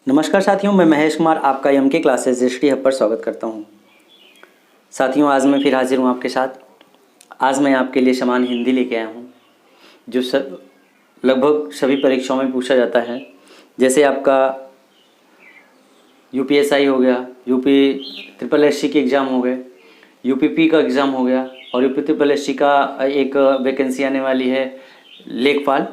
नमस्कार साथियों, मैं महेश कुमार आपका एम के क्लासेस हिस्ट्री हब पर स्वागत करता हूं। साथियों, आज मैं फिर हाजिर हूं आपके साथ। आज मैं आपके लिए समान हिंदी लेके आया हूं जो लगभग सभी परीक्षाओं में पूछा जाता है। जैसे आपका यूपीएसआई हो गया, यूपी ट्रिपल एससी के एग्ज़ाम हो गए, यूपीपी का एग्ज़ाम हो गया और यूपी ट्रिपल एससी का एक वैकेंसी आने वाली है लेखपाल,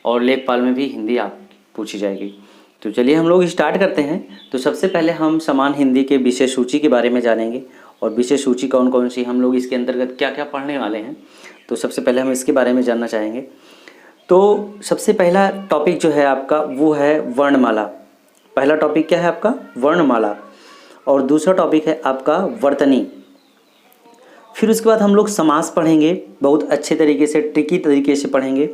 और लेखपाल में भी हिंदी आप पूछी जाएगी। तो चलिए हम लोग स्टार्ट करते हैं। तो सबसे पहले हम समान हिंदी के विषय सूची के बारे में जानेंगे और विषय सूची कौन कौन सी, हम लोग इसके अंतर्गत क्या क्या पढ़ने वाले हैं। तो सबसे पहले हम इसके बारे में जानना चाहेंगे। तो सबसे पहला टॉपिक जो है आपका वो है वर्णमाला। पहला टॉपिक क्या है आपका? वर्णमाला। और दूसरा टॉपिक है आपका वर्तनी। फिर उसके बाद हम लोग समास पढ़ेंगे, बहुत अच्छे तरीके से, ट्रिकी तरीके से पढ़ेंगे।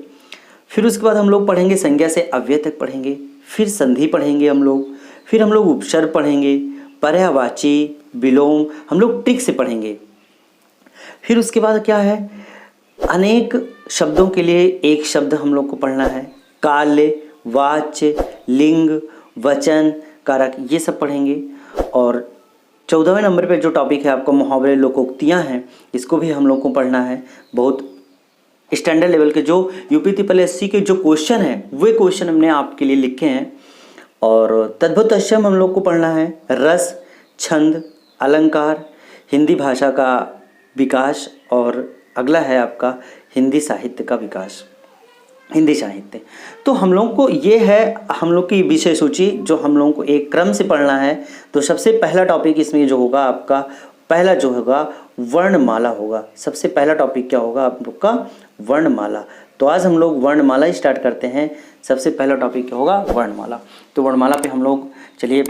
फिर उसके बाद हम लोग पढ़ेंगे संज्ञा से अव्यय तक पढ़ेंगे। फिर संधि पढ़ेंगे हम लोग। फिर हम लोग उपसर्ग पढ़ेंगे, पर्यायवाची, विलोम हम लोग ट्रिक से पढ़ेंगे। फिर उसके बाद क्या है, अनेक शब्दों के लिए एक शब्द हम लोग को पढ़ना है। काल्य, वाच्य, लिंग, वचन, कारक, ये सब पढ़ेंगे। और 14वें नंबर पे जो टॉपिक है आपका मुहावरे लोकोक्तियाँ हैं, इसको भी हम लोग को पढ़ना है। बहुत स्टैंडर्ड लेवल के जो यूपी ट्रिपल एससी के जो क्वेश्चन हैं वे क्वेश्चन हमने आपके लिए लिखे हैं। और तद्भुत अष्टम हम लोग को पढ़ना है। रस, छंद, अलंकार, हिंदी भाषा का विकास, और अगला है आपका हिंदी साहित्य का विकास, हिंदी साहित्य। तो हम लोग को ये है हम लोग की विषय सूची जो हम लोगों को एक क्रम से पढ़ना है। तो सबसे पहला टॉपिक इसमें जो होगा आपका, पहला जो होगा वर्णमाला होगा। सबसे पहला टॉपिक क्या होगा आप लोग का? वर्णमाला। तो आज हम लोग वर्णमाला स्टार्ट करते हैं। सबसे पहला टॉपिक क्या होगा? वर्णमाला। तो वर्णमाला पे हम लोग चलिए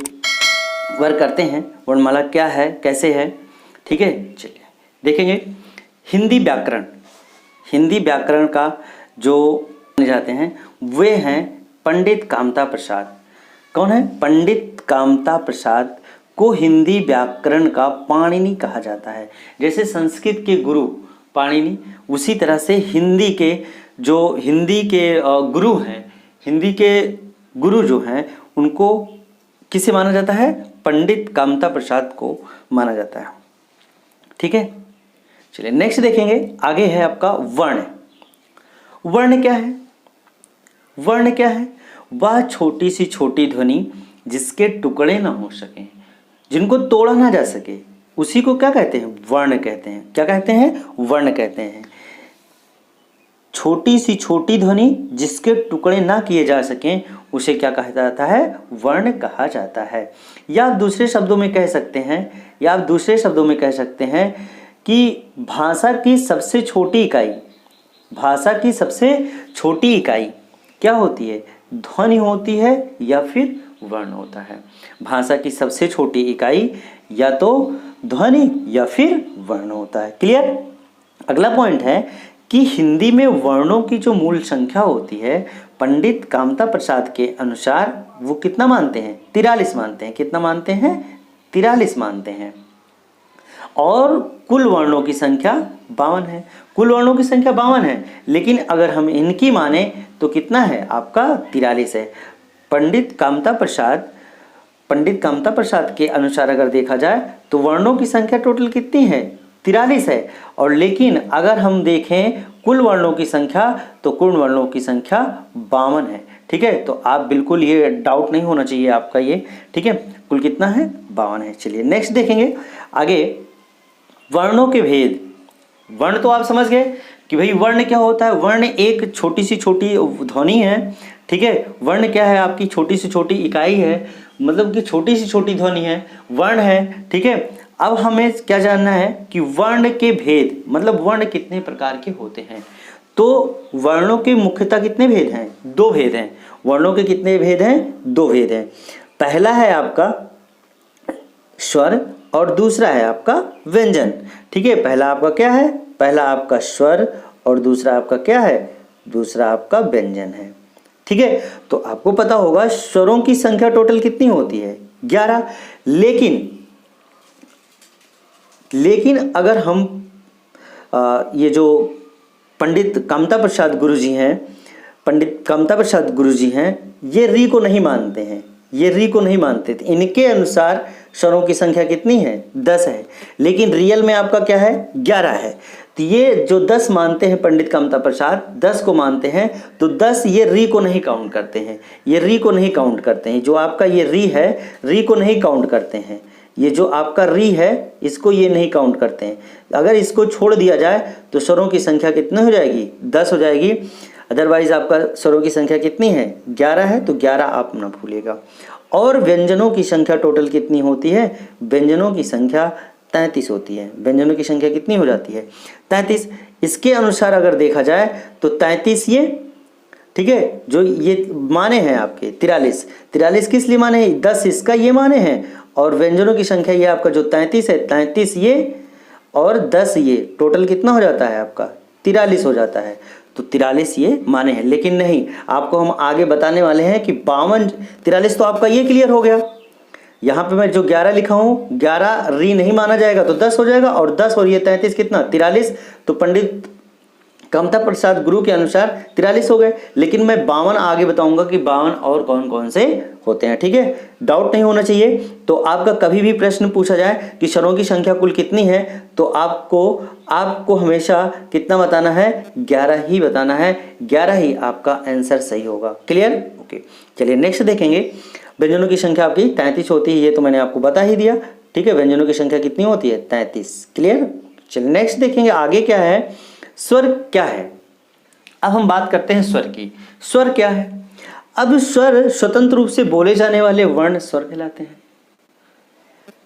वर्क करते हैं। वर्णमाला क्या है, कैसे है, ठीक है, चलिए देखेंगे। हिंदी व्याकरण, हिंदी व्याकरण का जो माने जाते हैं वे हैं पंडित कामता प्रसाद। कौन है? पंडित कामता प्रसाद को हिंदी व्याकरण का पाणिनि कहा जाता है। जैसे संस्कृत के गुरु पाणिनि, उसी तरह से हिंदी के गुरु हैं, हिंदी के गुरु जो हैं उनको किसे माना जाता है? पंडित कामता प्रसाद को माना जाता है। ठीक है, चलिए नेक्स्ट देखेंगे। आगे है आपका वर्ण। वर्ण क्या है? वर्ण क्या है? वह छोटी सी छोटी ध्वनि जिसके टुकड़े ना हो सके, जिनको तोड़ा ना जा सके, उसी को क्या कहते हैं? वर्ण कहते हैं। क्या कहते हैं? वर्ण कहते हैं। छोटी सी छोटी ध्वनि जिसके टुकड़े ना किए जा सकें उसे क्या कहा जाता है? वर्ण कहा जाता है। या आप दूसरे शब्दों में कह सकते हैं, कि भाषा की सबसे छोटी इकाई, भाषा की सबसे छोटी इकाई क्या होती है? ध्वनि होती है या फिर वर्ण होता है। भाषा की सबसे छोटी इकाई या तो ध्वनि या फिर वर्ण होता है। क्लियर? अगला पॉइंट है कि हिंदी में वर्णों की जो मूल संख्या होती है, पंडित कामता प्रसाद के अनुसार वो कितना मानते हैं? 43 मानते हैं। कितना मानते हैं? 43 मानते हैं। और कुल वर्णों की संख्या 52 है। कुल वर्णों की संख्या 52 है, लेकिन अगर हम इनकी माने तो कितना है आपका? 43 है। पंडित कामता प्रसाद के अनुसार अगर देखा जाए तो वर्णों की संख्या टोटल कितनी है? 43 है। और लेकिन अगर हम देखें कुल वर्णों की संख्या तो कुल वर्णों की संख्या 52 है। ठीक है, तो आप बिल्कुल ये डाउट नहीं होना चाहिए आपका ये। ठीक है, कुल कितना है? 52 है। चलिए नेक्स्ट देखेंगे। आगे वर्णों के भेद। वर्ण तो आप समझ गए कि भाई वर्ण क्या होता है। वर्ण एक छोटी सी छोटी ध्वनि है। ठीक है, वर्ण क्या है? आपकी छोटी सी छोटी इकाई है, मतलब कि छोटी सी छोटी ध्वनि है, वर्ण है। ठीक है, अब हमें क्या जानना है कि वर्ण के भेद, मतलब वर्ण कितने प्रकार के होते हैं। तो वर्णों के मुख्यतः कितने भेद हैं? 2 भेद हैं। वर्णों के कितने भेद हैं? 2 भेद हैं। पहला है आपका स्वर और दूसरा है आपका व्यंजन। ठीक है, पहला आपका क्या है? पहला आपका स्वर और दूसरा आपका क्या है? दूसरा आपका व्यंजन है। ठीक है, तो आपको पता होगा स्वरों की संख्या टोटल कितनी होती है? 11। लेकिन अगर हम ये जो पंडित कामता प्रसाद गुरुजी हैं, ये री को नहीं मानते हैं। ये री को नहीं मानते थे। इनके अनुसार स्वरों की संख्या कितनी है? 10 है, लेकिन रियल में आपका क्या है? 11 है। तो ये जो 10 मानते हैं पंडित कामता प्रसाद, 10 को मानते हैं, तो 10 ये री को नहीं काउंट करते हैं, ये री को नहीं काउंट करते हैं। जो आपका ये री है, री को नहीं काउंट करते हैं। ये जो आपका री है, इसको ये नहीं काउंट करते हैं। अगर इसको छोड़ दिया जाए तो स्वरों की संख्या कितनी हो जाएगी? 10 हो जाएगी। अदरवाइज आपका स्वरों की संख्या कितनी है? 11 है, तो 11 आप ना भूलिएगा। और व्यंजनों की संख्या टोटल कितनी होती है? व्यंजनों की संख्या 33 होती है। व्यंजनों की संख्या कितनी हो जाती है? 33। इसके अनुसार अगर देखा जाए तो 33 ये, ठीक है, जो ये माने हैं आपके 43 किस लिए माने हैं? 10 इसका ये माने हैं, और व्यंजनों की संख्या ये आपका जो 33 है, 33 ये और 10 ये, टोटल कितना हो जाता है आपका? 43 हो जाता है। तो 43 ये माने हैं, लेकिन नहीं, आपको हम आगे बताने वाले हैं कि 52 43 तो आपका ये क्लियर हो गया। यहाँ पे मैं जो 11 लिखा हूँ, 11 री नहीं माना जाएगा तो 10 हो जाएगा, और 10 और ये 33 कितना? 43। तो पंडित कामता प्रसाद गुरु के अनुसार 43 हो गए। लेकिन मैं 52 आगे बताऊंगा कि 52 और कौन कौन से होते हैं, ठीक है, डाउट नहीं होना चाहिए। तो आपका कभी भी प्रश्न पूछा जाए कि स्वरों की संख्या कुल कितनी है, तो आपको हमेशा कितना बताना है? 11 ही बताना है। 11 ही आपका आंसर सही होगा। क्लियर? ओके, चलिए नेक्स्ट देखेंगे। व्यंजनों की संख्या आपकी 33 होती है, ये तो मैंने आपको बता ही दिया, ठीक है। व्यंजनों की संख्या कितनी होती है? 33। क्लियर? चलिए नेक्स्ट देखेंगे आगे क्या है। स्वर क्या है? अब हम बात करते हैं स्वर की। स्वर क्या है? अब स्वर स्वतंत्र रूप से बोले जाने वाले वर्ण स्वर कहलाते हैं।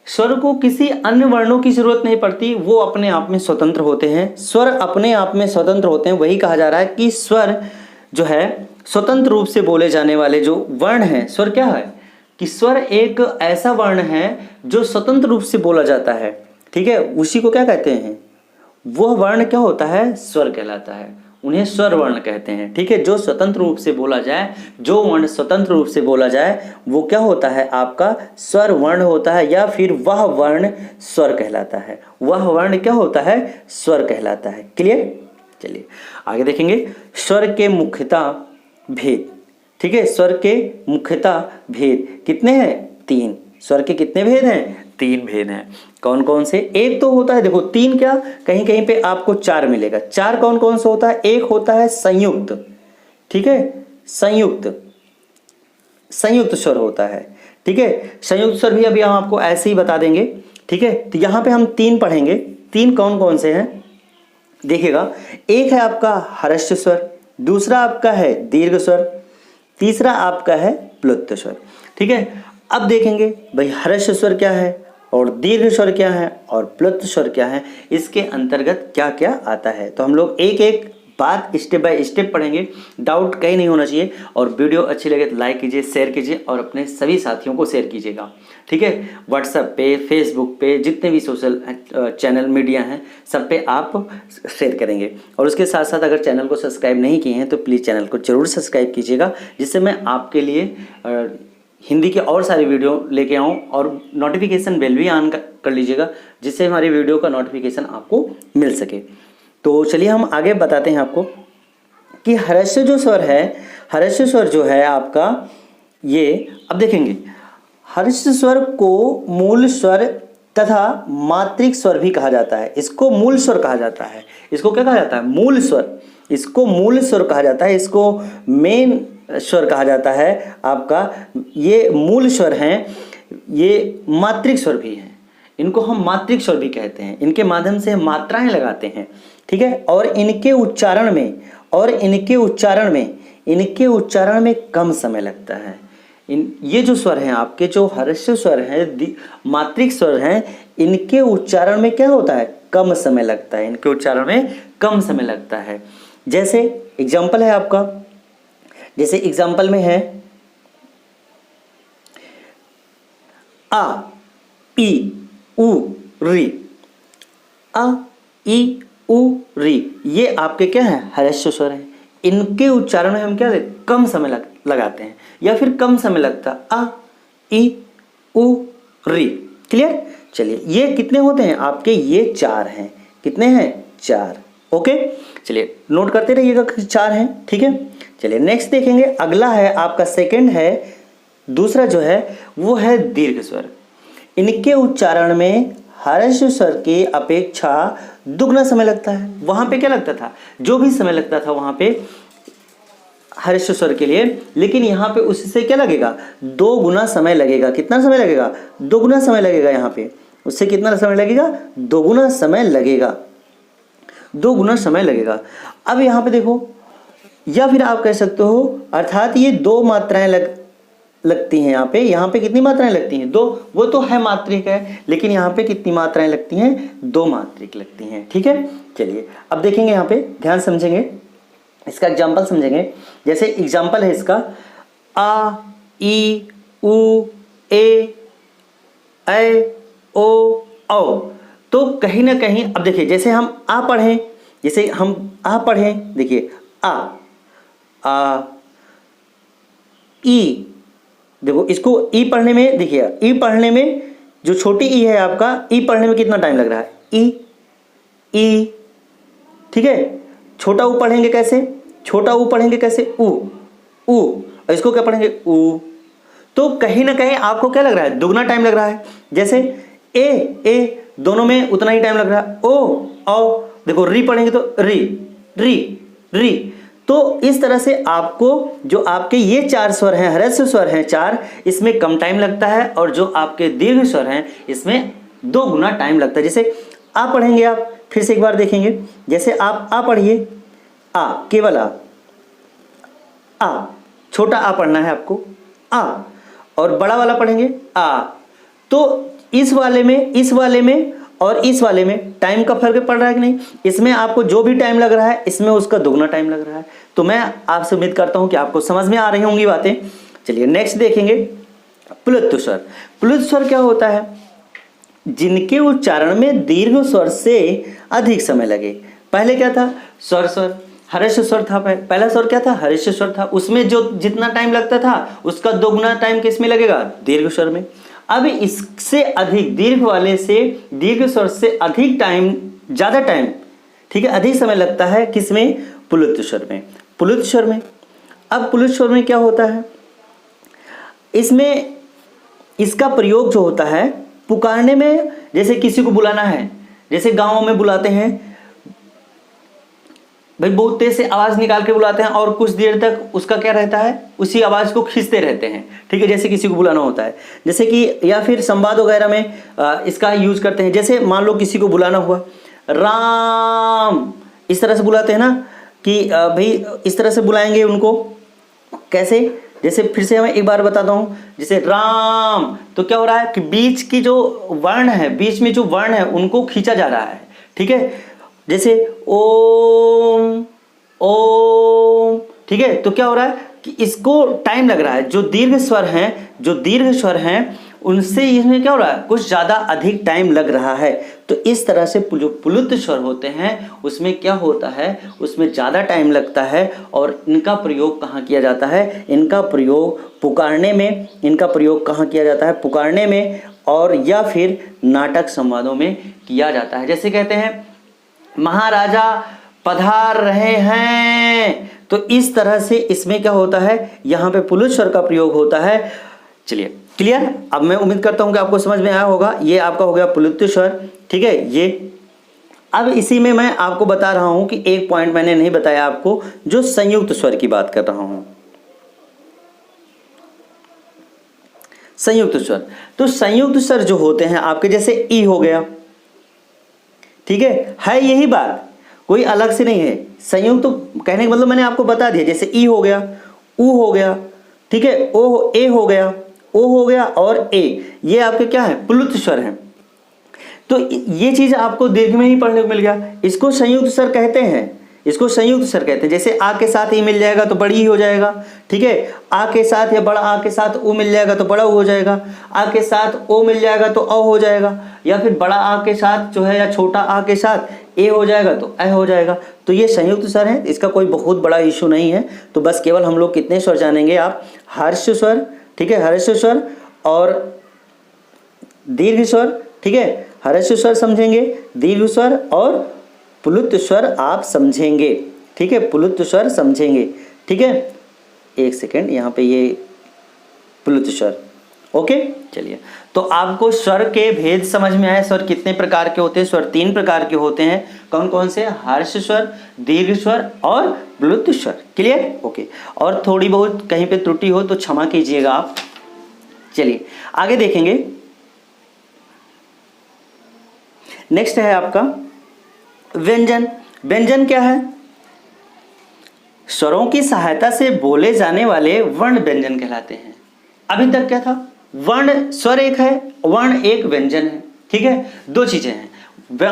स्वर को किसी अन्य वर्णों की जरूरत नहीं पड़ती, वो अपने आप में स्वतंत्र होते हैं। स्वर अपने आप में स्वतंत्र होते हैं, वही कहा जा रहा है कि स्वर जो है स्वतंत्र रूप से बोले जाने वाले जो वर्ण हैं। स्वर क्या है? कि स्वर एक ऐसा वर्ण है जो स्वतंत्र रूप से बोला जाता है, ठीक है, उसी को क्या कहते हैं? वह वर्ण क्या होता है? स्वर कहलाता है। उन्हें स्वर वर्ण कहते हैं, ठीक है। जो स्वतंत्र रूप से बोला जाए, जो वर्ण स्वतंत्र रूप से बोला जाए, वो क्या होता है? आपका स्वर वर्ण होता है, या फिर वह वर्ण स्वर कहलाता है। वह वर्ण क्या होता है? स्वर कहलाता है। क्लियर? चलिए आगे देखेंगे। स्वर के मुख्यतः भेद, ठीक है। स्वर के मुख्यतः भेद कितने हैं? 3। स्वर के कितने भेद हैं? 3 भेद हैं। कौन कौन से? एक तो होता है, देखो 3 क्या, कहीं कहीं पे आपको 4 मिलेगा। 4 कौन कौन सा होता है? एक होता है संयुक्त, ठीक है, संयुक्त स्वर होता है, ठीक है। संयुक्त स्वर भी अभी हम आपको ऐसे ही बता देंगे, ठीक है। तो यहाँ पे हम 3 पढ़ेंगे। 3 कौन कौन से हैं देखिएगा। एक है आपका ह्रस्व स्वर, दूसरा आपका है दीर्घ स्वर, तीसरा आपका है प्लुत स्वर, ठीक है। अब देखेंगे भाई ह्रस्व स्वर क्या है और दीर्घ स्वर क्या है और प्लुत स्वर क्या है, इसके अंतर्गत क्या क्या आता है। तो हम लोग एक एक बात स्टेप बाय स्टेप पढ़ेंगे, डाउट कहीं नहीं होना चाहिए। और वीडियो अच्छी लगे तो लाइक कीजिए, शेयर कीजिए और अपने सभी साथियों को शेयर कीजिएगा, ठीक है। व्हाट्सएप पे, फेसबुक पे, जितने भी सोशल चैनल मीडिया हैं सब पे आप शेयर करेंगे। और उसके साथ साथ अगर चैनल को सब्सक्राइब नहीं किए हैं तो प्लीज़ चैनल को जरूर सब्सक्राइब कीजिएगा, जिससे मैं आपके लिए हिंदी के और सारी वीडियो लेके आऊँ। और नोटिफिकेशन बेल भी ऑन कर लीजिएगा, जिससे हमारी वीडियो का नोटिफिकेशन आपको मिल सके। तो चलिए हम आगे बताते हैं आपको कि ह्रस्व जो स्वर है, ह्रस्व स्वर जो है आपका ये, अब देखेंगे ह्रस्व स्वर को मूल स्वर तथा मात्रिक स्वर भी कहा जाता है। इसको मूल स्वर कहा जाता है। इसको क्या कहा जाता है? मूल स्वर। इसको मूल स्वर कहा जाता है, इसको मेन स्वर कहा जाता है आपका। ये मूल स्वर हैं, ये मात्रिक स्वर भी हैं, इनको हम मात्रिक स्वर भी कहते हैं। इनके माध्यम से हम मात्राएं लगाते हैं, ठीक है। और इनके उच्चारण में कम समय लगता है। ये जो स्वर हैं आपके, जो ह्रस्व स्वर हैं, मात्रिक स्वर हैं, इनके उच्चारण में क्या होता है? कम समय लगता है। इनके उच्चारण में कम समय लगता है। जैसे एग्जाम्पल है आपका, जैसे एग्जाम्पल में है आ, ई, उ, री। आ, ई, उ, री, ये आपके क्या है? ह्रस्व स्वर हैं। इनके उच्चारण में हम क्या देते? कम समय लगाते हैं, या फिर कम समय लगता। आ, ई, उ, री। क्लियर? चलिए ये कितने होते हैं आपके? ये 4 हैं। कितने हैं? 4। ओके, चलिए नोट करते रहिएगा कि 4 हैं, ठीक है। चलिए नेक्स्ट देखेंगे। अगला है आपका सेकंड है दूसरा जो है वो है दीर्घ स्वर। इनके उच्चारण में ह्रस्व स्वर की अपेक्षा दुगना समय लगता है। वहां पे क्या लगता था, जो भी समय लगता था वहां पे ह्रस्व स्वर के लिए, लेकिन यहाँ पे उससे क्या लगेगा, 2 गुना समय लगेगा। कितना समय लगेगा, 2 गुना समय लगेगा। यहाँ पे उससे कितना समय लगेगा, 2 गुना समय लगेगा, 2 गुना समय लगेगा। अब यहाँ पे देखो, या फिर आप कह सकते हो अर्थात ये 2 मात्राएं लगती हैं। यहाँ पे कितनी मात्राएं लगती हैं, 2। वो तो है मात्रिक है, लेकिन यहाँ पे कितनी मात्राएं लगती हैं, 2 मात्रिक लगती हैं। ठीक है, चलिए अब देखेंगे, यहाँ पे ध्यान समझेंगे, इसका एग्जाम्पल समझेंगे। जैसे एग्जाम्पल है इसका, आ, ई, उ, ए, ओ, औ। तो कहीं ना कहीं अब देखिए, जैसे हम आ पढ़ें, देखिए आ, ई, देखो इसको ई पढ़ने में, देखिए ई पढ़ने में जो छोटी ई है आपका, ई पढ़ने में कितना टाइम लग रहा है, ई, ठीक है। छोटा ऊ पढ़ेंगे कैसे, ऊ, और इसको क्या पढ़ेंगे, ऊ। तो कहीं ना कहीं आपको क्या लग रहा है, दुगना टाइम लग रहा है। जैसे ए दोनों में उतना ही टाइम लग रहा है। ओ, औ, देखो री पढ़ेंगे तो री। तो इस तरह से आपको जो आपके ये 4 स्वर हैं, ह्रस्व स्वर हैं 4, इसमें कम टाइम लगता है, और जो आपके दीर्घ स्वर हैं इसमें 2 गुना टाइम लगता है। जैसे आ पढ़ेंगे आप, फिर से एक बार देखेंगे, जैसे आप आ पढ़िए, आ, केवल आ, छोटा आ पढ़ना है आपको, आ, और बड़ा वाला पढ़ेंगे आ। तो इस वाले में और इस वाले में टाइम का फर्क पड़ रहा है कि नहीं, इसमें आपको जो भी टाइम लग रहा है इसमें उसका दुगना टाइम लग रहा है। तो मैं आपसे उम्मीद करता हूं कि आपको समझ में आ रही होंगी बातें। चलिए नेक्स्ट देखेंगे, प्लुत स्वर। प्लुत स्वर क्या होता है, जिनके उच्चारण में दीर्घ स्वर से अधिक समय लगे। पहले क्या था, स्वर ह्रस्व स्वर था। पहला स्वर क्या था, ह्रस्व स्वर था, उसमें जो जितना टाइम लगता था उसका दोगुना टाइम किस में लगेगा, दीर्घ स्वर में। अब इससे अधिक, दीर्घ स्वर से अधिक टाइम, ज्यादा टाइम, ठीक है, अधिक समय लगता है किसमें, प्लुत स्वर में। अब प्लुत स्वर में क्या होता है, इसमें इसका प्रयोग जो होता है पुकारने में, जैसे किसी को बुलाना है, जैसे गांवों में बुलाते हैं भाई, बहुत तेज से आवाज निकाल के बुलाते हैं और कुछ देर तक उसका क्या रहता है, उसी आवाज को खींचते रहते हैं। ठीक है, जैसे किसी को बुलाना होता है, जैसे कि या फिर संवाद वगैरह में इसका यूज करते हैं। जैसे मान लो किसी को बुलाना हुआ, राम, इस तरह से बुलाते हैं ना, कि भाई इस तरह से बुलाएंगे उनको, कैसे, जैसे फिर से मैं एक बार बताता हूँ, जैसे राम, तो क्या हो रहा है कि बीच की जो वर्ण है, बीच में जो वर्ण है उनको खींचा जा रहा है। ठीक है, जैसे ओम, ठीक है, तो क्या हो रहा है कि इसको टाइम लग रहा है। जो दीर्घ स्वर हैं उनसे इसमें क्या हो रहा है, कुछ ज्यादा अधिक टाइम लग रहा है। तो इस तरह से जो प्लुत स्वर होते हैं उसमें क्या होता है, उसमें ज्यादा टाइम लगता है। और इनका प्रयोग कहाँ किया जाता है, इनका प्रयोग पुकारने में, और या फिर नाटक संवादों में किया जाता है। जैसे कहते हैं महाराजा पधार रहे हैं, तो इस तरह से इसमें क्या होता है, यहाँ पे प्लुत स्वर का प्रयोग होता है। चलिए क्लियर, अब मैं उम्मीद करता हूँ कि आपको समझ में आया होगा। ये आपका हो गया प्लुत स्वर। ठीक है, ये अब इसी में मैं आपको बता रहा हूँ कि एक पॉइंट मैंने नहीं बताया आपको, जो संयुक्त स्वर की बात कर रहा हूँ। संयुक्त स्वर, तो संयुक्त स्वर जो होते हैं आपके, जैसे ई हो गया, ठीक है यही बात, कोई अलग से नहीं है। संयुक्त तो कहने का मतलब मैंने आपको बता दिया, जैसे ई हो गया, ऊ हो गया, ठीक है, ओ, ए हो गया, ओ हो गया, और ए, ये आपके क्या है, प्लुत स्वर हैं। तो ये चीज आपको दीर्घ में ही पढ़ने को मिल गया। इसको संयुक्त स्वर कहते हैं, जैसे आ के साथ ई मिल जाएगा तो बड़ी ही हो जाएगा। ठीक है, आ के साथ या बड़ा आ के साथ ऊ मिल जाएगा तो बड़ा ऊ हो जाएगा, आ के साथ ओ मिल जाएगा तो औ हो जाएगा, या फिर बड़ा आ के साथ जो है या छोटा आ के साथ ए हो जाएगा तो ऐ हो जाएगा। तो ये संयुक्त स्वर है, इसका कोई बहुत बड़ा इशू नहीं है। तो बस केवल हम लोग कितने स्वर जानेंगे, आप ह्रस्व स्वर, ठीक है, ह्रस्व स्वर और दीर्घ स्वर, ठीक है, ह्रस्व स्वर समझेंगे, दीर्घ स्वर और प्लुत स्वर आप समझेंगे। ठीक है, प्लुत स्वर समझेंगे। ठीक है, एक सेकेंड, यहाँ पे ये प्लुत स्वर। ओके, चलिए, तो आपको स्वर के भेद समझ में आए। स्वर कितने प्रकार के होते हैं? स्वर 3 प्रकार के होते हैं। कौन कौन से? हर्ष स्वर, दीर्घ स्वर और प्लुत स्वर। क्लियर? ओके, और थोड़ी बहुत कहीं पे त्रुटि हो तो क्षमा कीजिएगा आप। चलिए आगे देखेंगे। नेक्स्ट है आपका व्यंजन। व्यंजन क्या है? स्वरों की सहायता से बोले जाने वाले वर्ण व्यंजन कहलाते हैं। अभी तक क्या था? वर्ण, स्वर एक है, वर्ण एक, व्यंजन है। ठीक है, दो चीजें हैं।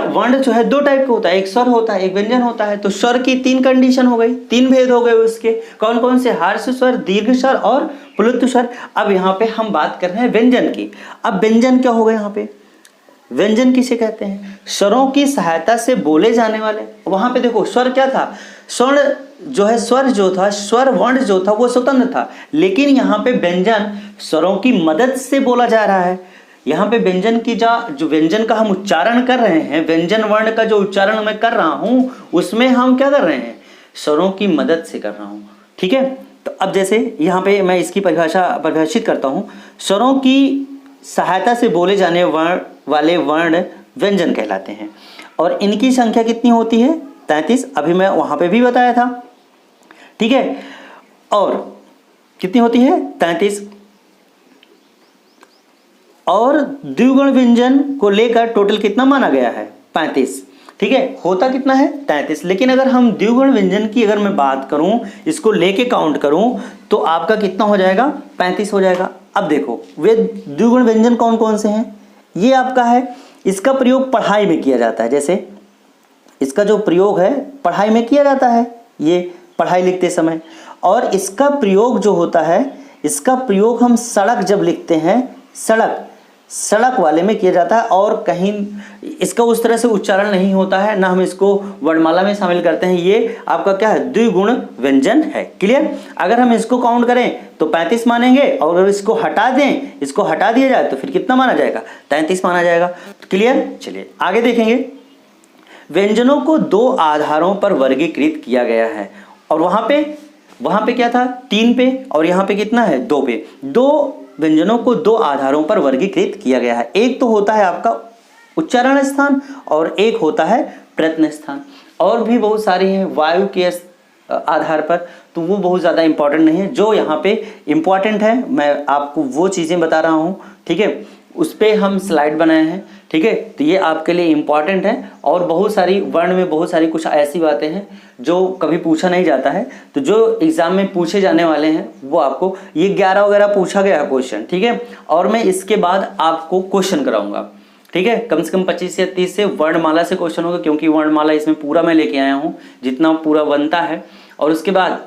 वर्ण जो है दो टाइप का होता है, एक स्वर होता है, एक व्यंजन होता है। तो स्वर की 3 कंडीशन हो गई, 3 भेद हो गए उसके। कौन कौन से? हर्ष स्वर, दीर्घ स्वर और प्लुत स्वर। अब यहाँ पे हम बात कर रहे हैं व्यंजन की। अब व्यंजन क्या होगा यहाँ पे? व्यंजन किसे कहते हैं? स्वरों की सहायता से बोले जाने वाले। वहां पे देखो स्वर क्या था? स्वर जो है, स्वर जो था, स्वर वर्ण जो था वो स्वतंत्र था, लेकिन यहाँ पे व्यंजन स्वरों की मदद से बोला जा रहा है। यहाँ पे व्यंजन की जो व्यंजन का हम उच्चारण कर रहे हैं, व्यंजन वर्ण का जो उच्चारण मैं कर रहा हूं, उसमें हम क्या कर रहे हैं? स्वरों की मदद से कर रहा हूं। ठीक है, तो अब जैसे यहाँ पे मैं इसकी परिभाषित करता हूं। स्वरों की सहायता से बोले जाने वाले वर्ण व्यंजन कहलाते हैं। और इनकी संख्या कितनी होती है? 33। अभी मैं वहां पे भी बताया था। ठीक है, और कितनी होती है? 33। और द्विगुण व्यंजन को लेकर टोटल कितना माना गया है? 35। ठीक है, होता कितना है? 33। लेकिन अगर हम द्विगुण व्यंजन की अगर मैं बात करूं, इसको लेके काउंट करूं, तो आपका कितना हो जाएगा? 35 हो जाएगा। अब देखो वे द्विगुण व्यंजन कौन कौन से हैं? ये आपका है, इसका प्रयोग पढ़ाई में किया जाता है। जैसे इसका जो प्रयोग है पढ़ाई में किया जाता है, ये पढ़ाई लिखते समय। और इसका प्रयोग जो होता है, इसका प्रयोग हम सड़क जब लिखते हैं, सड़क वाले में किया जाता है। और कहीं इसका उस तरह से उच्चारण नहीं होता है, ना हम इसको वर्णमाला में शामिल करते हैं। ये आपका क्या है? द्विगुण व्यंजन है। क्लियर? अगर हम इसको काउंट करें तो 35 मानेंगे, और अगर इसको हटा दें, इसको हटा दिया जाए तो फिर कितना माना जाएगा? 33 माना जाएगा। क्लियर? चलिए आगे देखेंगे। व्यंजनों को 2 आधारों पर वर्गीकृत किया गया है। और वहां पे क्या था? 3 पे, और यहाँ पे कितना है? 2 पे। 2 व्यंजनों को 2 आधारों पर वर्गीकृत किया गया है। एक तो होता है आपका उच्चारण स्थान, और एक होता है प्रयत्न स्थान। और भी बहुत सारी हैं वायु के आधार पर, तो वो बहुत ज़्यादा इंपॉर्टेंट नहीं है। जो यहाँ पे इंपॉर्टेंट है मैं आपको वो चीज़ें बता रहा हूँ। ठीक है, उस पर हम स्लाइड बनाए हैं। ठीक है, तो ये आपके लिए इम्पॉर्टेंट है। और बहुत सारी वर्ण में बहुत सारी कुछ ऐसी बातें हैं जो कभी पूछा नहीं जाता है, तो जो एग्जाम में पूछे जाने वाले हैं वो आपको, ये 11 वगैरह पूछा गया क्वेश्चन। ठीक है, और मैं इसके बाद आपको क्वेश्चन कराऊंगा। ठीक है, कम से कम 25 या 30 से वर्णमाला से क्वेश्चन होगा, क्योंकि वर्णमाला इसमें पूरा मैं लेके आया हूँ, जितना पूरा बनता है। और उसके बाद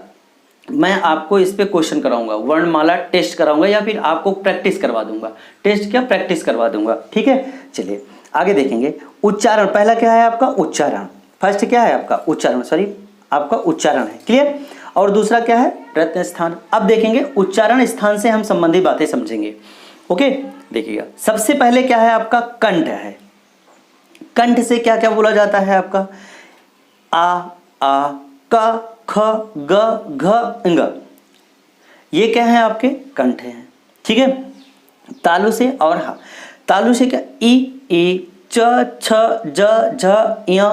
मैं आपको इस पे क्वेश्चन कराऊंगा, वर्णमाला टेस्ट कराऊंगा, या फिर आपको प्रैक्टिस करवा दूंगा। टेस्ट क्या, प्रैक्टिस करवा दूंगा। ठीक है, चलिए आगे देखेंगे। उच्चारण, पहला क्या है आपका? उच्चारण। फर्स्ट क्या है आपका? उच्चारण, सॉरी आपका उच्चारण है। क्लियर? और दूसरा क्या है? प्रयत्न स्थान। अब देखेंगे उच्चारण स्थान से हम संबंधित बातें समझेंगे। ओके, देखिएगा सबसे पहले क्या है आपका? कंठ है। कंठ से क्या क्या बोला जाता है आपका? आ क ख ग घ ङ, ये क्या है आपके? कंठ हैं। ठीक है, तालु से और हा, तालु से क्या? ई च छ ज झ य।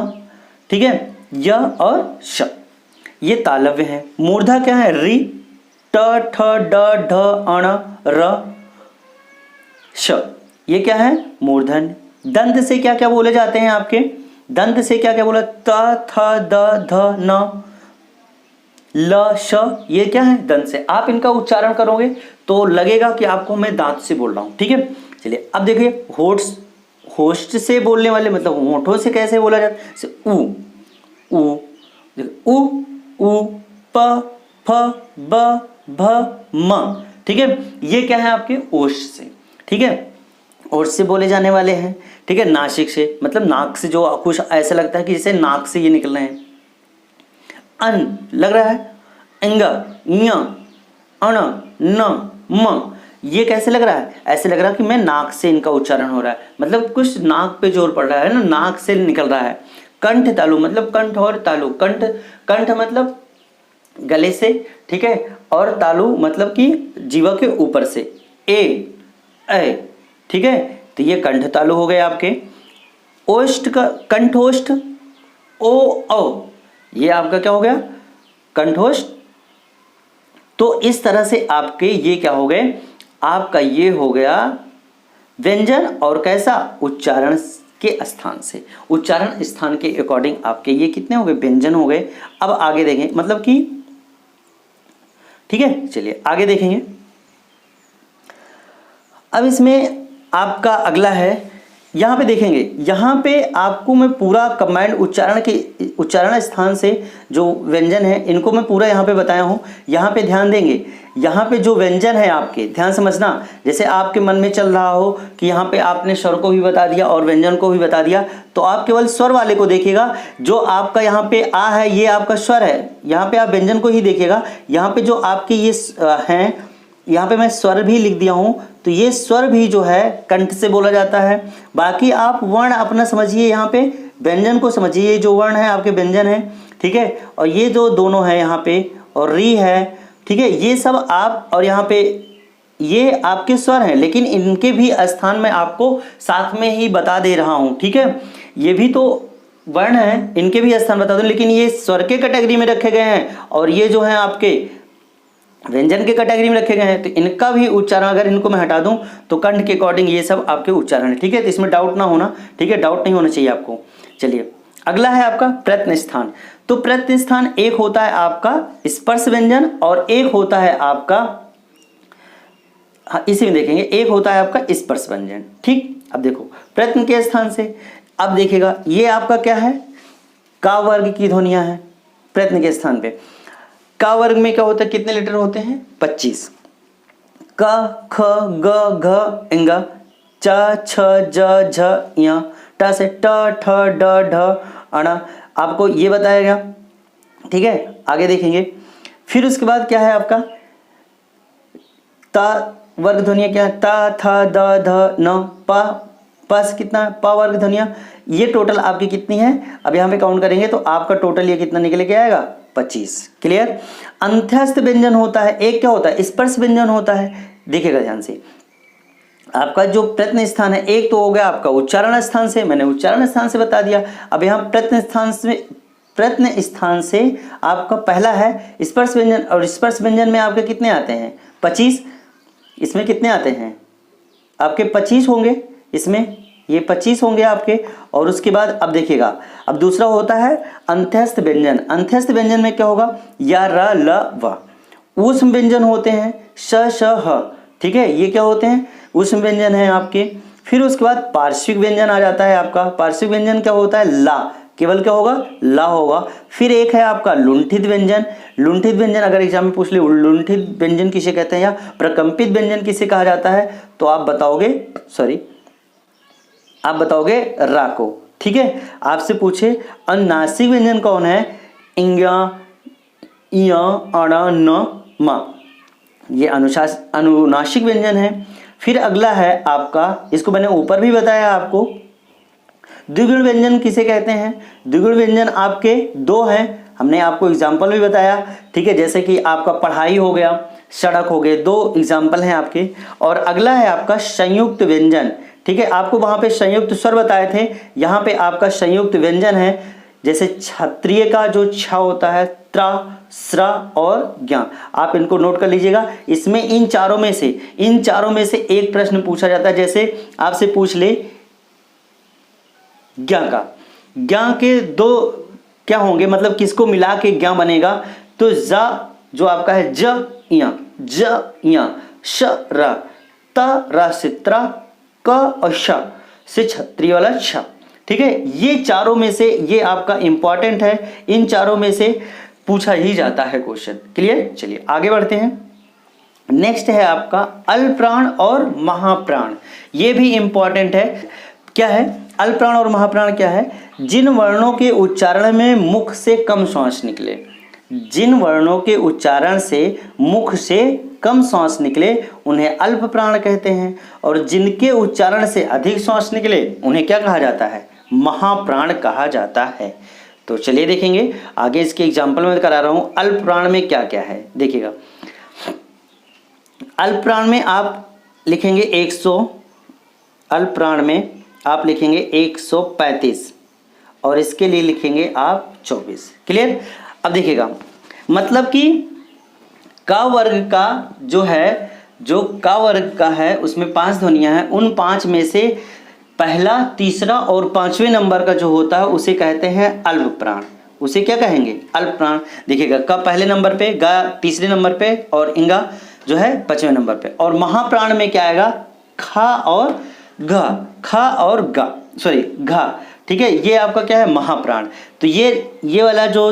ठीक है, य और श, ये तालव्य है। मूर्धा क्या है? री ट ठ ड ढ अण र श, ये क्या है? मूर्धन। दंत से क्या क्या बोले जाते हैं आपके? दंत से क्या क्या बोला? त थ द ध न ल श, ये क्या है? दंत से। आप इनका उच्चारण करोगे तो लगेगा कि आपको मैं दांत से बोल रहा हूं। ठीक है, चलिए अब देखिए होस्ट से बोलने वाले, मतलब होठों से कैसे बोला जाता है? से उ उ प फ ब भ म। ठीक है, ये क्या है आपके? ओष्ठ से। ठीक है, ओष्ठ से बोले जाने वाले हैं। ठीक है, नासिक से, मतलब नाक से, जो कुछ ऐसा लगता है कि जैसे नाक से ये निकल रहे हैं। अन लग रहा है, इंग ञ अण न म, ये कैसे लग रहा है? ऐसे लग रहा है कि मैं नाक से इनका उच्चारण हो रहा है, मतलब कुछ नाक पे जोर पड़ रहा है ना, नाक से निकल रहा है। कंठ तालु, मतलब कंठ और तालु। कंठ मतलब गले से, ठीक है, और तालु मतलब कि जीवा के ऊपर से, ए ऐ, ठीक है, तो ये कंठ तालु हो गए आपके। ओष्ठ का कंठोष्ठ, ओ औ, ये आपका क्या हो गया, कंठोष्ठ। तो इस तरह से आपके ये क्या हो गए, आपका ये हो गया व्यंजन, और कैसा, उच्चारण के स्थान से, उच्चारण स्थान के अकॉर्डिंग आपके ये कितने हो गए, व्यंजन हो गए। अब आगे देखें, मतलब कि ठीक है, चलिए आगे देखेंगे। अब इसमें आपका अगला है, यहाँ पे देखेंगे, यहाँ पे आपको मैं पूरा कंबाइंड उच्चारण के उच्चारण स्थान से जो व्यंजन है इनको मैं पूरा यहाँ पे बताया हूँ। यहाँ पे ध्यान देंगे, यहाँ पे जो व्यंजन है आपके, ध्यान समझना, जैसे आपके मन में चल रहा हो कि यहाँ पे आपने स्वर को भी बता दिया और व्यंजन को भी बता दिया, तो आप केवल स्वर वाले को देखिएगा। जो आपका यहाँ पे आ है ये आपका स्वर है, यहाँ पे आप व्यंजन को ही देखिएगा। यहाँ पे जो आपके ये हैं, यहाँ पे मैं स्वर भी लिख दिया हूँ, तो ये स्वर भी जो है कंठ से बोला जाता है। बाकी आप वर्ण अपना समझिए, यहाँ पे व्यंजन को समझिए, ये जो वर्ण है आपके व्यंजन है, ठीक है, और ये जो दोनों है यहाँ पे और री है, ठीक है, ये सब आप, और यहाँ पे ये आपके स्वर हैं, लेकिन इनके भी स्थान में आपको साथ में ही बता दे रहा हूँ, ठीक है। ये भी तो वर्ण है, इनके भी स्थान बता दूँ, लेकिन ये स्वर के कैटेगरी में रखे गए हैं और ये जो है आपके व्यंजन के कैटेगरी में रखे गए हैं। तो इनका भी उच्चारण अगर इनको मैं हटा दूं तो कंठ के अकॉर्डिंग ये सब आपके उच्चारण है, ठीक है। तो इसमें डाउट ना होना, ठीक है, डाउट नहीं होना चाहिए आपको। चलिए अगला है आपका प्रयत्न स्थान। तो प्रयत्न स्थान एक होता है आपका स्पर्श व्यंजन और एक होता है आपका, हाँ इसी में देखेंगे, एक होता है आपका स्पर्श व्यंजन, ठीक। अब देखो प्रयत्न के स्थान से, अब देखिएगा ये आपका क्या है, का वर्ग की ध्वनियां हैं प्रयत्न के स्थान पे। का वर्ग में क्या होता है, कितने लेटर होते हैं, 25। क ख ग घ इंग, च छ ज झ य, ट से ट ठ ड ढ अण, आपको ये बताया गया, ठीक है। आगे देखेंगे, फिर उसके बाद क्या है आपका ता वर्ग ध्वनिया, क्या है, ता थ द ध न, प से कितना है, प वर्ग ध्वनिया। ये टोटल आपकी कितनी है, अब यहाँ पे काउंट करेंगे तो आपका टोटल ये कितना निकल के आएगा, 25। क्लियर। अंत्यस्थ व्यंजन होता है, एक क्या होता है, स्पर्श व्यंजन होता है। देखिएगा ध्यान से, आपका जो प्रयत्न स्थान है, एक तो हो गया आपका उच्चारण स्थान से, मैंने उच्चारण स्थान से बता दिया। अब यहाँ प्रयत्न स्थान से आपका पहला है स्पर्श व्यंजन, और स्पर्श व्यंजन में आपके कितने आते हैं, 25। इसमें कितने आते हैं आपके, 25 होंगे, इसमें ये 25 होंगे आपके। और उसके बाद अब देखिएगा, अब दूसरा होता है अंत्यस्थ व्यंजन। अंत्यस्थ व्यंजन में क्या होगा, या र ल व। ऊष्म व्यंजन होते हैं श श ह, ठीक है, ये क्या होते हैं, ऊष्म व्यंजन है आपके। फिर उसके बाद पार्श्विक व्यंजन आ जाता है आपका। पार्श्विक व्यंजन क्या होता है, ला, केवल क्या होगा, ला होगा। फिर एक है आपका लुंठित व्यंजन। लुंठित व्यंजन अगर एग्जाम में पूछ ले, लुंठित व्यंजन किसे कहते हैं या प्रकंपित व्यंजन किसे कहा जाता है, तो आप बताओगे, सॉरी आप बताओगे रा को, ठीक है। आपसे पूछे अनुनासिक व्यंजन कौन है, इंग्या इया अणा न मा, ये अनुनासिक व्यंजन है। फिर अगला है आपका, इसको मैंने ऊपर भी बताया आपको, द्विगुण व्यंजन किसे कहते हैं। द्विगुण व्यंजन आपके दो हैं, हमने आपको एग्जाम्पल भी बताया, ठीक है, जैसे कि आपका पढ़ाई हो गया, सड़क हो गए, दो एग्जाम्पल हैं आपके। और अगला है आपका संयुक्त व्यंजन, ठीक है, आपको वहां पे संयुक्त स्वर बताए थे, यहाँ पे आपका संयुक्त व्यंजन है। जैसे क्षत्रिय का जो छ होता है, त्रा, स्र और ज्ञ, आप इनको नोट कर लीजिएगा। इसमें इन चारों में से एक प्रश्न पूछा जाता है। जैसे आपसे पूछ ले ज्ञ का, ज्ञ के दो क्या होंगे, मतलब किसको मिला के ज्ञ बनेगा, तो ज जो आपका है ज य, श र, त र से त्र, क और श से क्षत्रिय वाला छ, ठीक है। ये चारों में से ये आपका इंपॉर्टेंट है, इन चारों में से पूछा ही जाता है क्वेश्चन। क्लियर। चलिए आगे बढ़ते हैं। नेक्स्ट है आपका अल्पप्राण और महाप्राण, ये भी इंपॉर्टेंट है। क्या है अल्पप्राण और महाप्राण, क्या है, जिन वर्णों के उच्चारण में मुख से कम श्वास निकले, जिन वर्णों के उच्चारण से मुख से कम श्वास निकले उन्हें अल्प प्राण कहते हैं, और जिनके उच्चारण से अधिक श्वास निकले उन्हें क्या कहा जाता है, महाप्राण कहा जाता है। तो चलिए देखेंगे आगे। इसके एग्जाम्पल में करा रहा हूँ। अल्प प्राण में क्या क्या है देखिएगा। अल्प प्राण में आप लिखेंगे 100, अल्प प्राण में आप लिखेंगे 135 और इसके लिए लिखेंगे आप 24। क्लियर। अब देखिएगा मतलब कि का वर्ग का जो है, जो का वर्ग का है उसमें 5 ध्वनियाँ हैं। उन 5 में से पहला, तीसरा और 5वें नंबर का जो होता है उसे कहते हैं अल्प प्राण। उसे क्या कहेंगे? अल्प प्राण। देखिएगा का पहले नंबर पे, गा तीसरे नंबर पे और इंगा जो है 5वें नंबर पे। और महाप्राण में क्या आएगा? खा और घा, खा और गा, सॉरी घा। ठीक है, ये आपका क्या है? महाप्राण। तो ये वाला जो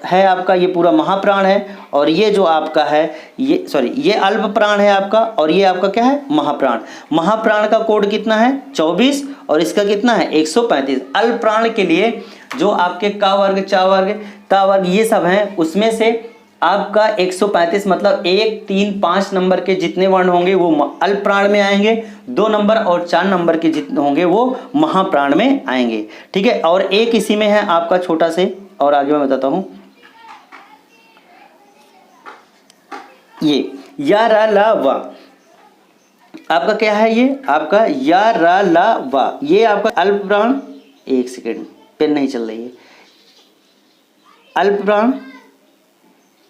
है आपका, ये पूरा महाप्राण है। और ये जो आपका है ये, सॉरी ये अल्प प्राण है आपका, और ये आपका क्या है? महाप्राण। महाप्राण का कोड कितना है? 24 और इसका कितना है? 135। अल्प प्राण के लिए जो आपके का वर्ग, चा वर्ग, ता वर्ग ये सब हैं, उसमें से आपका 135 मतलब 1, 3, 5 नंबर के जितने वर्ण होंगे वो अल्प प्राण में आएंगे। 2 नंबर और 4 नंबर के जितने होंगे वो महाप्राण में आएंगे। ठीक है। और एक इसी में है आपका छोटा से, और आगे मैं बताता हूं। ये या रा ला वा आपका क्या है? ये आपका या रा ला वा, ये आपका अल्प प्राण। एक सेकेंड, पेन नहीं चल रही है। अल्प प्राण,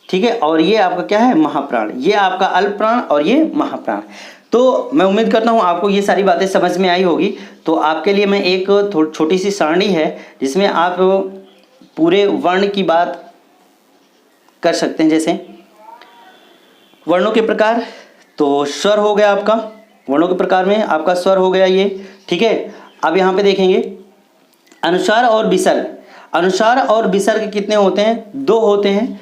ठीक है। और ये आपका क्या है? महाप्राण। ये आपका अल्प प्राण और ये महाप्राण। तो मैं उम्मीद करता हूँ आपको ये सारी बातें समझ में आई होगी। तो आपके लिए मैं एक छोटी सी सारणी है जिसमें आप पूरे वर्ण की बात कर सकते हैं। जैसे वर्णों के प्रकार, तो स्वर हो गया आपका, वर्णों के प्रकार में आपका स्वर हो गया ये। ठीक है। अब यहाँ पे देखेंगे अनुस्वार और विसर्ग। अनुस्वार और विसर्ग कितने होते हैं? 2 होते हैं।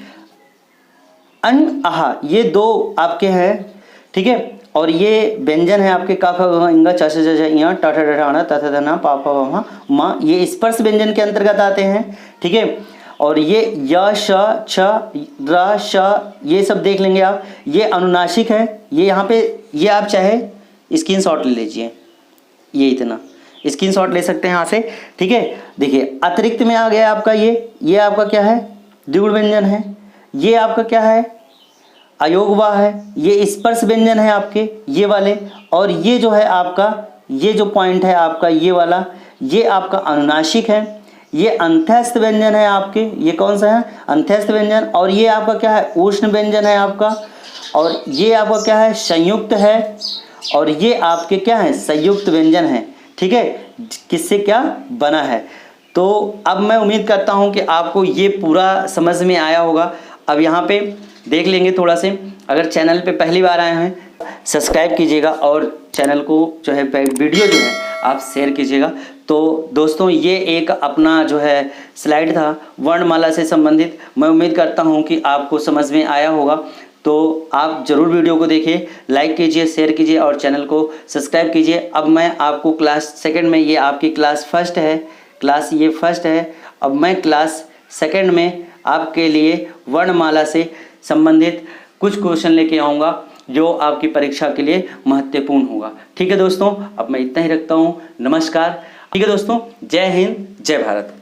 अन, आहा, ये 2 आपके हैं। ठीक है। और ये व्यंजन है आपके का, ख, ग, इंगा, चा, चा, चा, या, टा, ठा, डा, णा, ता, था, धा, ना, पा, फा, वा, मा, ये स्पर्श व्यंजन के अंतर्गत आते हैं। ठीक है। और ये य, श, छ, र, श, ये सब देख लेंगे आप। ये अनुनासिक है। ये यहाँ पे, ये आप चाहे स्क्रीनशॉट ले लीजिए, ये इतना स्क्रीनशॉट ले सकते हैं यहाँ से। ठीक है। देखिए अतिरिक्त में आ गया आपका ये आपका क्या है? द्विगुण व्यंजन है। ये आपका क्या है? अयोगवा है। ये स्पर्श व्यंजन है आपके ये वाले। और ये जो है आपका, ये जो पॉइंट है आपका ये वाला, ये आपका अनुनासिक है। ये अंत्यस्थ व्यंजन है आपके। ये कौन सा है? अंत्यस्थ व्यंजन। और ये आपका क्या है? उष्ण व्यंजन है आपका। और ये आपका क्या है? संयुक्त है। और ये आपके क्या है? संयुक्त व्यंजन है। ठीक है। किससे क्या बना है? तो अब मैं उम्मीद करता हूँ कि आपको ये पूरा समझ में आया होगा। अब यहाँ पे देख लेंगे थोड़ा से। अगर चैनल पे पहली बार आए हैं सब्सक्राइब कीजिएगा और चैनल को जो है वीडियो जो है आप शेयर कीजिएगा। तो दोस्तों ये एक अपना जो है स्लाइड था वर्णमाला से संबंधित। मैं उम्मीद करता हूँ कि आपको समझ में आया होगा। तो आप ज़रूर वीडियो को देखिए, लाइक कीजिए, शेयर कीजिए और चैनल को सब्सक्राइब कीजिए। अब मैं आपको क्लास 2 में, ये आपकी क्लास 1 है, क्लास ये 1 है। अब मैं क्लास 2 में आपके लिए वर्णमाला से संबंधित कुछ क्वेश्चन लेके आऊँगा जो आपकी परीक्षा के लिए महत्वपूर्ण होगा। ठीक है दोस्तों, अब मैं इतना ही रखता हूँ। नमस्कार। ठीक है दोस्तों, जय हिंद, जय भारत।